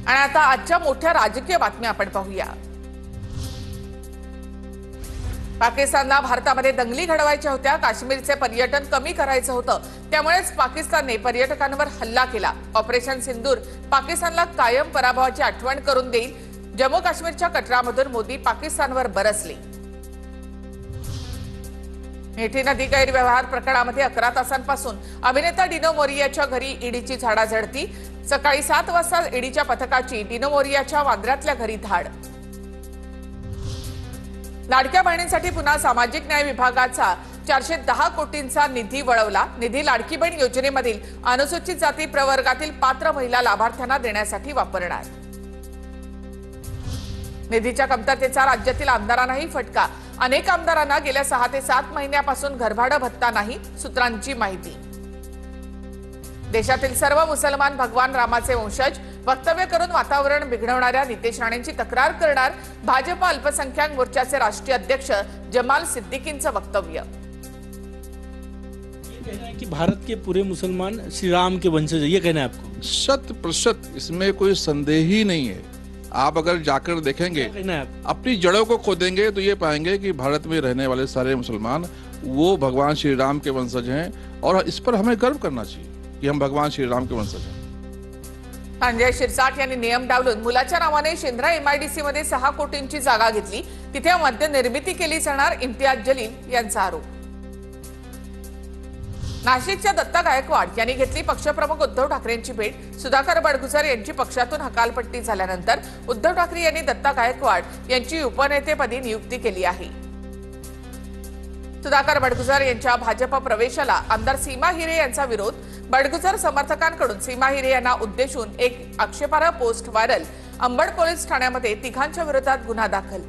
आणि आता आजच्या मोठ्या राजकीय बातम्या आपण पाहूया। पाकिस्तानला भारतामध्ये दंगली घडवायच्या होत्या, काश्मीरचे पर्यटन कमी करायचं होतं, त्यामुळेच पाकिस्तानने पर्यटकांवर हल्ला केला। ऑपरेशन सिंदूर पाकिस्तानला कायम पराभवाची आठवण करून देईल। जम्मू काश्मीरच्या कटरामधून मोदी पाकिस्तानवर बरसले। मिठी नदी गैरव्यवहार प्रकरणामध्ये 11 तासांपासून अभिनेता डिनो मोरियाच्या घरी ईडीची झाडाझडती। सकाळी 7 वाजता ईडीच्या पथकाची डिनो मोरियाच्या वांद्र्यातल्या घरी धाड। लाडक्या बहिणींसाठी पुन्हा सामाजिक न्याय विभागाचा 410 कोटींचा निधी वळवला। निधी लाडकी बहीण योजनेमधील अनुसूचित जाती प्रवर्गातील पात्र महिला लाभार्थ्यांना देण्यासाठी वापरणार। निधीच्या कमतरतेचा राज्यातील आमदारांनाही फटका। अनेक आमदारांना गेल्या 6 ते 7 महिन्यापासून घरभाडं भत्ता नाही, सूत्रांची माहिती। देशातील सर्व मुसलमान भगवान रामाचे वंशज, वक्तव्य करून वातावरण बिघडवणाऱ्या नितेश राणेंची तक्रार करणार। भाजप अल्पसंख्याक मोर्चाचे राष्ट्रीय अध्यक्ष जमाल सिद्दीकींचं वक्तव्य। कि भारत के पूरे मुसलमान श्री राम के वंशज है, ये कहना है आपको? 100% इसमें कोई संदेह ही नहीं है। आप अगर जाकर देखेंगे, अपनी जड़ों को खोदेंगे तो ये पाएंगे कि भारत में रहने वाले सारे मुसलमान वो भगवान श्री राम के वंशज हैं, और इस पर हमें गर्व करना चाहिए कि हम भगवान श्री राम के वंशज हैं। संजय शिरसाट यांनी नियम डावलून मुलाच्या नावाने शेंद्रा एमआयडीसी मध्ये 6 कोटींची जागा घेतली, तिथे मद्य निर्मिती केली जाणार, इम्तियाज जलील यांचा आरोप। नाशिकच्या दत्ता गायकवाड यांनी घेतली पक्षप्रमुख उद्धव ठाकरेंची भेट। सुधाकर बडगुजर यांची पक्षातून हकालपट्टी झाल्यानंतर उद्धव ठाकरे यांनी दत्ता गायकवाड यांची उपनेतेपदी नियुक्ती केली आहे। सुधाकर बडगुजर यांच्या भाजप प्रवेशाला आमदार सीमा हिरे यांचा विरोध। बडगुजर समर्थकांकडून सीमा हिरे यांना उद्देशून एक आक्षेपार्ह पोस्ट व्हायरल। अंबड पोलीस ठाण्यामध्ये तिघांच्या विरोधात गुन्हा दाखल।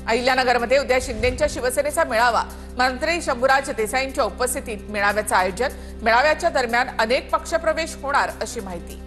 अहिल्यानगरमध्ये उद्या शिंदेंच्या शिवसेनेचा मेळावा। मंत्री शंभूराज देसाईंच्या उपस्थितीत मेळाव्याचं आयोजन। मेळाव्याच्या दरम्यान अनेक पक्षप्रवेश होणार अशी माहिती।